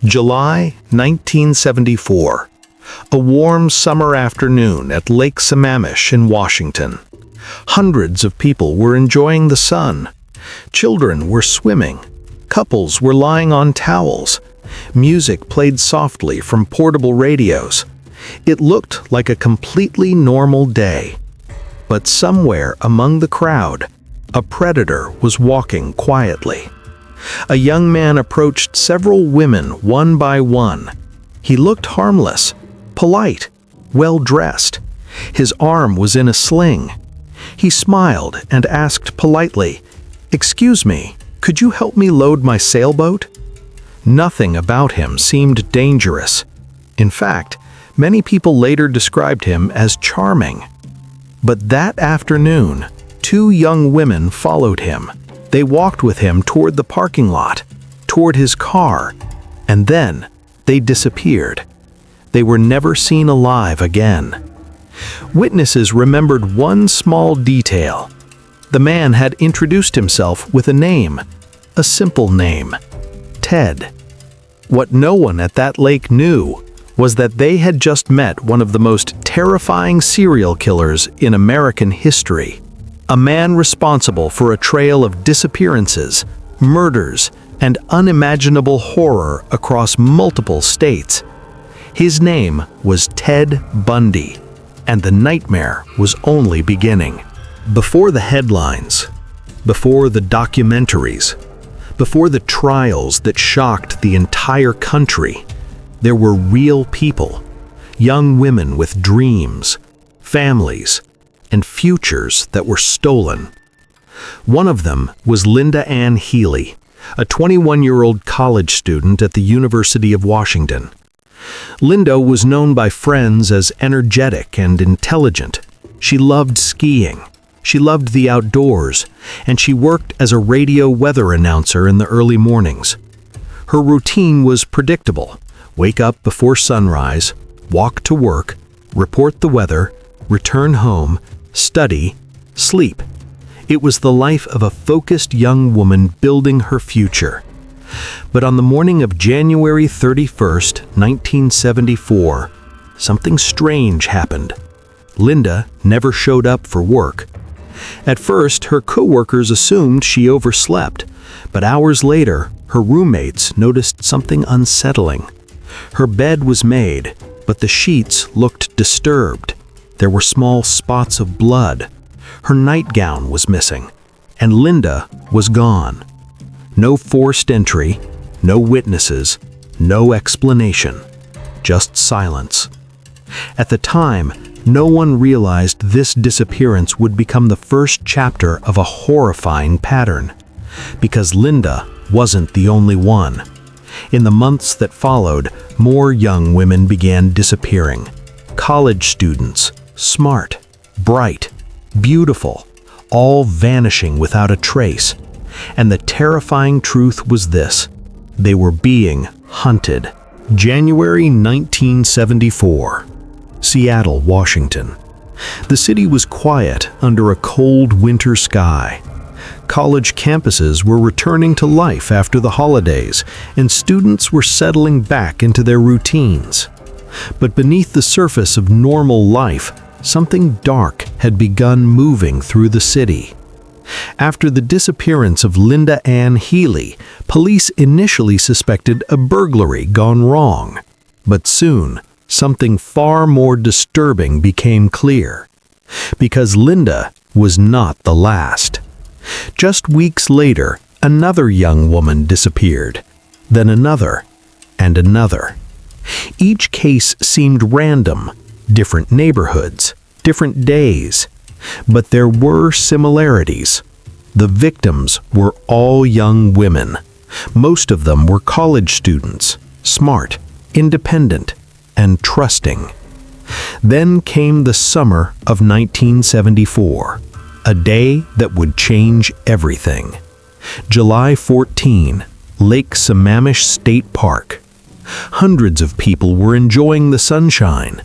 July 1974. A warm summer afternoon at Lake Sammamish in Washington. Hundreds of people were enjoying the sun. Children were swimming. Couples were lying on towels. Music played softly from portable radios. It looked like a completely normal day. But somewhere among the crowd, a predator was walking quietly. A young man approached several women one by one. He looked harmless, polite, well-dressed. His arm was in a sling. He smiled and asked politely, "Excuse me, could you help me load my sailboat?" Nothing about him seemed dangerous. In fact, many people later described him as charming. But that afternoon, two young women followed him. They walked with him toward the parking lot, toward his car, and then they disappeared. They were never seen alive again. Witnesses remembered one small detail. The man had introduced himself with a name, a simple name, Ted. What no one at that lake knew was that they had just met one of the most terrifying serial killers in American history. A man responsible for a trail of disappearances, murders, and unimaginable horror across multiple states. His name was Ted Bundy, and the nightmare was only beginning. Before the headlines, before the documentaries, before the trials that shocked the entire country, there were real people, young women with dreams, families, and futures that were stolen. One of them was Linda Ann Healy, a 21-year-old college student at the University of Washington. Linda was known by friends as energetic and intelligent. She loved skiing, she loved the outdoors, and she worked as a radio weather announcer in the early mornings. Her routine was predictable: wake up before sunrise, walk to work, report the weather, return home, study, sleep. It was the life of a focused young woman building her future. But on the morning of January 31st, 1974, something strange happened. Linda never showed up for work. At first, her coworkers assumed she overslept, but hours later, her roommates noticed something unsettling. Her bed was made, but the sheets looked disturbed. There were small spots of blood. Her nightgown was missing, and Linda was gone. No forced entry, no witnesses, no explanation, just silence. At the time, no one realized this disappearance would become the first chapter of a horrifying pattern, because Linda wasn't the only one. In the months that followed, more young women began disappearing. College students, smart, bright, beautiful, all vanishing without a trace. And the terrifying truth was this: they were being hunted. January 1974. Seattle, Washington. The city was quiet under a cold winter sky. College campuses were returning to life after the holidays, and students were settling back into their routines. But beneath the surface of normal life, something dark had begun moving through the city. After the disappearance of Linda Ann Healy, police initially suspected a burglary gone wrong. But soon, something far more disturbing became clear. Because Linda was not the last. Just weeks later, another young woman disappeared, then another, and another. Each case seemed random, different neighborhoods, different days. But there were similarities. The victims were all young women. Most of them were college students, smart, independent, and trusting. Then came the summer of 1974, a day that would change everything. July 14, Lake Sammamish State Park. Hundreds of people were enjoying the sunshine.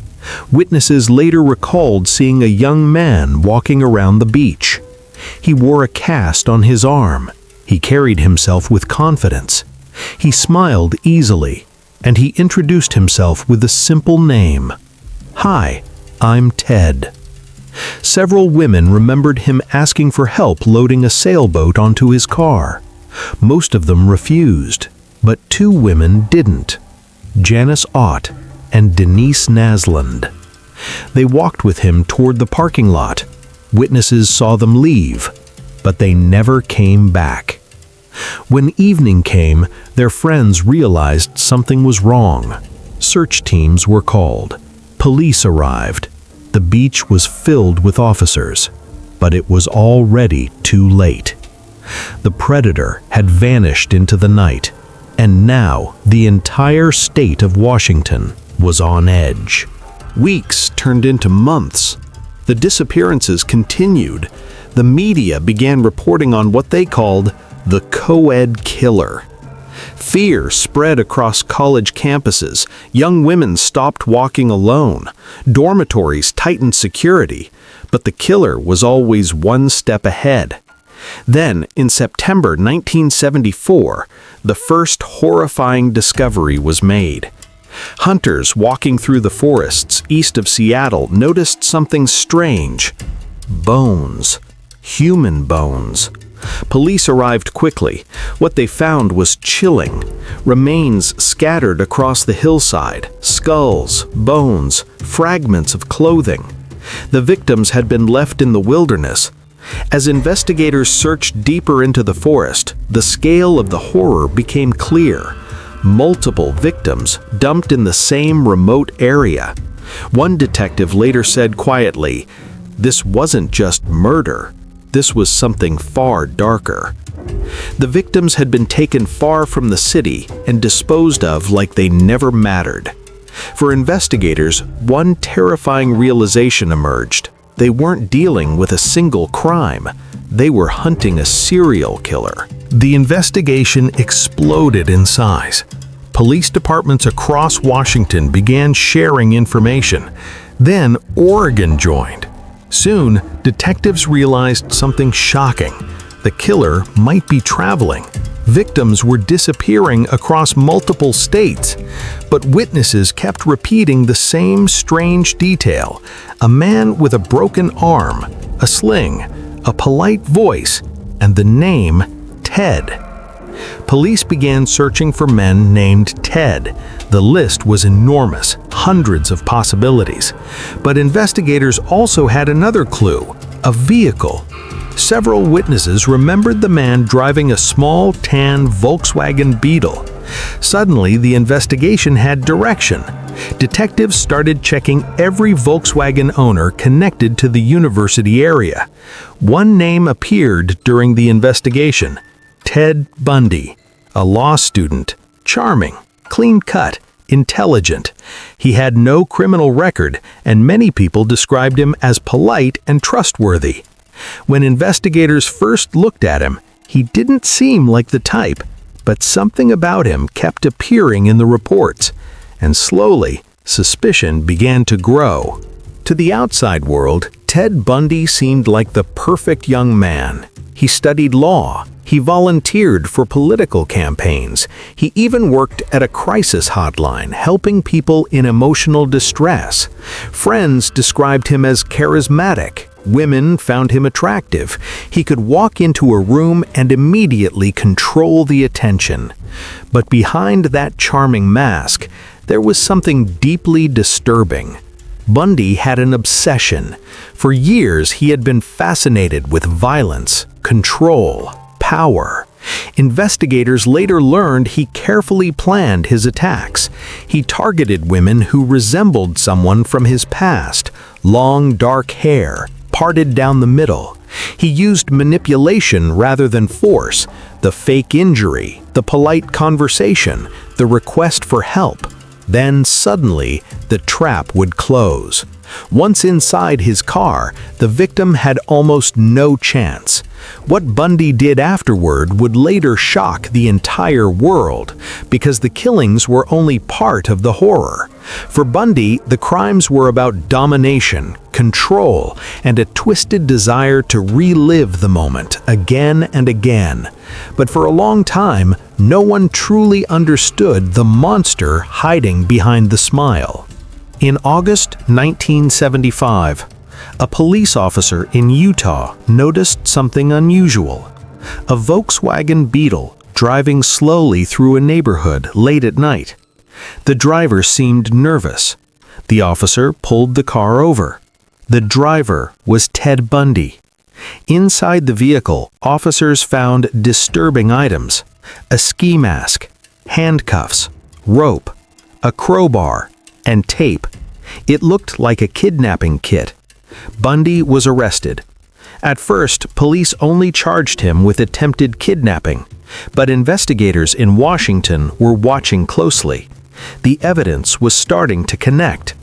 Witnesses later recalled seeing a young man walking around the beach. He wore a cast on his arm. He carried himself with confidence. He smiled easily, and he introduced himself with a simple name. "Hi, I'm Ted." Several women remembered him asking for help loading a sailboat onto his car. Most of them refused, but 2 women didn't: Janice Ott and Denise Nasland. They walked with him toward the parking lot. Witnesses saw them leave, but they never came back. When evening came, their friends realized something was wrong. Search teams were called. Police arrived. The beach was filled with officers, but it was already too late. The predator had vanished into the night, and now the entire state of Washington was on edge. Weeks turned into months. The disappearances continued. The media began reporting on what they called the co-ed killer. Fear spread across college campuses. Young women stopped walking alone. Dormitories tightened security, but the killer was always one step ahead. Then, in September 1974, the first horrifying discovery was made. Hunters walking through the forests east of Seattle noticed something strange. Bones. Human bones. Police arrived quickly. What they found was chilling. Remains scattered across the hillside, skulls, bones, fragments of clothing. The victims had been left in the wilderness. As investigators searched deeper into the forest, the scale of the horror became clear. Multiple victims dumped in the same remote area. One detective later said quietly, "This wasn't just murder. This was something far darker." The victims had been taken far from the city and disposed of like they never mattered. For investigators, one terrifying realization emerged. They weren't dealing with a single crime. They were hunting a serial killer. The investigation exploded in size. Police departments across Washington began sharing information. Then Oregon joined. Soon, detectives realized something shocking. The killer might be traveling. Victims were disappearing across multiple states, but witnesses kept repeating the same strange detail: a man with a broken arm, a sling, a polite voice, and the name Ted. Police began searching for men named Ted. The list was enormous, hundreds of possibilities. But investigators also had another clue: a vehicle. Several witnesses remembered the man driving a small tan Volkswagen Beetle. Suddenly, the investigation had direction. Detectives started checking every Volkswagen owner connected to the university area. One name appeared during the investigation: Ted Bundy, a law student, charming, clean-cut, intelligent. He had no criminal record, and many people described him as polite and trustworthy. When investigators first looked at him, he didn't seem like the type, but something about him kept appearing in the reports, and slowly, suspicion began to grow. To the outside world, Ted Bundy seemed like the perfect young man. He studied law. He volunteered for political campaigns. He even worked at a crisis hotline, helping people in emotional distress. Friends described him as charismatic. Women found him attractive. He could walk into a room and immediately control the attention. But behind that charming mask, there was something deeply disturbing. Bundy had an obsession. For years, he had been fascinated with violence, control, power. Investigators later learned he carefully planned his attacks. He targeted women who resembled someone from his past: long, dark hair, parted down the middle. He used manipulation rather than force: the fake injury, the polite conversation, the request for help. Then suddenly, the trap would close. Once inside his car, the victim had almost no chance. What Bundy did afterward would later shock the entire world, because the killings were only part of the horror. For Bundy, the crimes were about domination, control, and a twisted desire to relive the moment again and again. But for a long time, no one truly understood the monster hiding behind the smile. In August 1975, a police officer in Utah noticed something unusual. A Volkswagen Beetle driving slowly through a neighborhood late at night. The driver seemed nervous. The officer pulled the car over. The driver was Ted Bundy. Inside the vehicle, officers found disturbing items: a ski mask, handcuffs, rope, a crowbar, and tape. It looked like a kidnapping kit. Bundy was arrested. At first, police only charged him with attempted kidnapping, but investigators in Washington were watching closely. The evidence was starting to connect.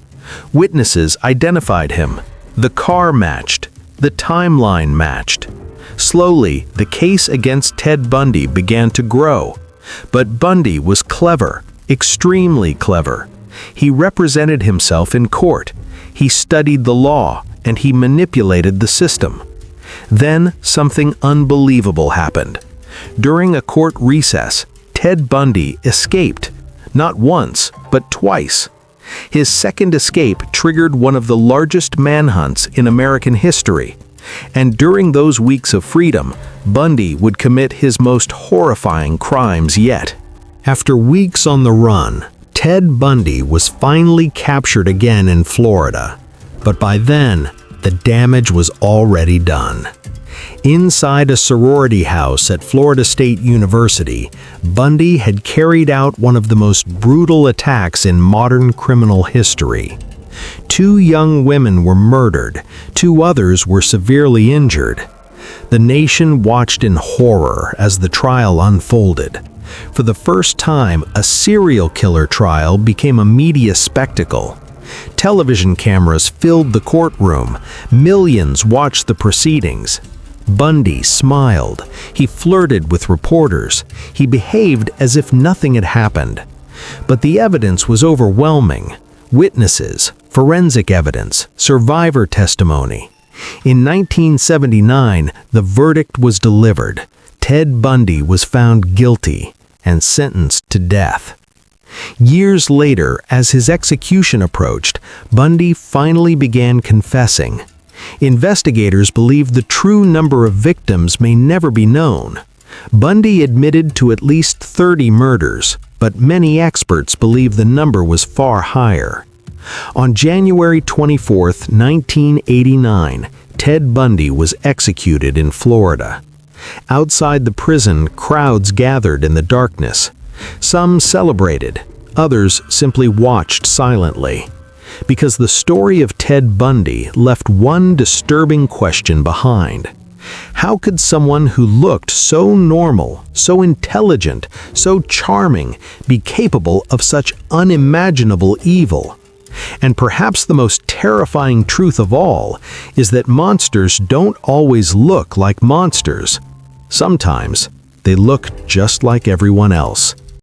Witnesses identified him. The car matched. The timeline matched. Slowly, the case against Ted Bundy began to grow. But Bundy was clever, extremely clever. He represented himself in court. He studied the law, and he manipulated the system. Then something unbelievable happened. During a court recess, Ted Bundy escaped. Not once, but twice. His second escape triggered one of the largest manhunts in American history. And during those weeks of freedom, Bundy would commit his most horrifying crimes yet. After weeks on the run, Ted Bundy was finally captured again in Florida. But by then, the damage was already done. Inside a sorority house at Florida State University, Bundy had carried out one of the most brutal attacks in modern criminal history. 2 young women were murdered, 2 others were severely injured. The nation watched in horror as the trial unfolded. For the first time, a serial killer trial became a media spectacle. Television cameras filled the courtroom. Millions watched the proceedings. Bundy smiled. He flirted with reporters. He behaved as if nothing had happened. But the evidence was overwhelming. Witnesses, forensic evidence, survivor testimony. In 1979, the verdict was delivered. Ted Bundy was found guilty and sentenced to death. Years later, as his execution approached, Bundy finally began confessing. Investigators believe the true number of victims may never be known. Bundy admitted to at least 30 murders, but many experts believe the number was far higher. On January 24, 1989, Ted Bundy was executed in Florida. Outside the prison, crowds gathered in the darkness. Some celebrated, others simply watched silently. Because the story of Ted Bundy left one disturbing question behind. How could someone who looked so normal, so intelligent, so charming, be capable of such unimaginable evil? And perhaps the most terrifying truth of all is that monsters don't always look like monsters. Sometimes they look just like everyone else.